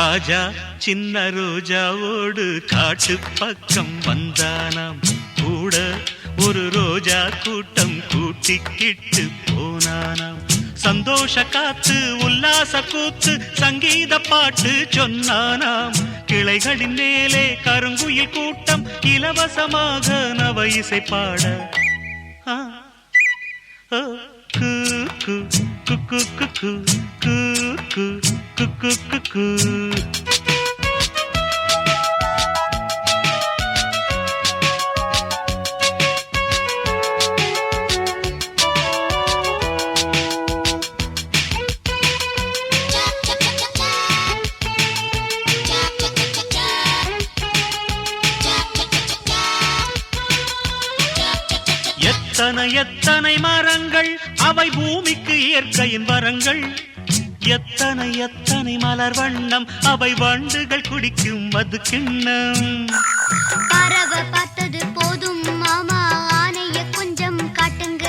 ராஜா சின்ன ரோஜாவோடு காட்டு பக்கம் வந்தானாம். கூட ஒரு ரோஜா கூட்டம் கூட்டிக்கிட்டு போனானாம். சந்தோஷ காத்து உல்லாச கூத்து சங்கீத பாட்டு சொன்னானாம். கிளைகளின் மேலே கருங்குயில் கூட்டம் இலவசமாக நவ இசை பாட எத்தனை எத்தனை மரங்கள் அவை பூமிக்கு இயற்கையின் வரங்கள். எத்தனை எத்தனை மலர் வண்ணம் அவை வண்டுகள் குடிக்கும் மது கிண்ணம். பறவை பார்த்தது போதும் மாமா, ஆனைய கொஞ்சம் காட்டுங்க.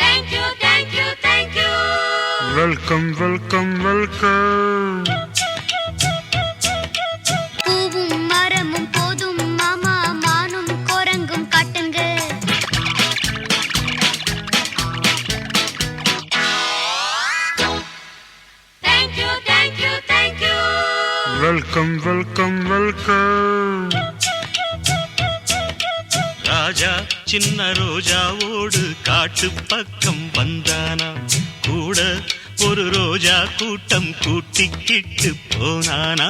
Thank you thank you thank you. Welcome welcome welcome. பூவும் மரமும் போதும் மாமா, மானும் குரங்கும் காட்டுங்க. Thank you thank you thank you. Welcome welcome welcome. ராஜா சின்ன ரோஜாவோடு காட்டு பக்கம் வந்தானா. கூட ஒரு ரோஜா கூட்டம் கூட்டிக்கிட்டு போனானா.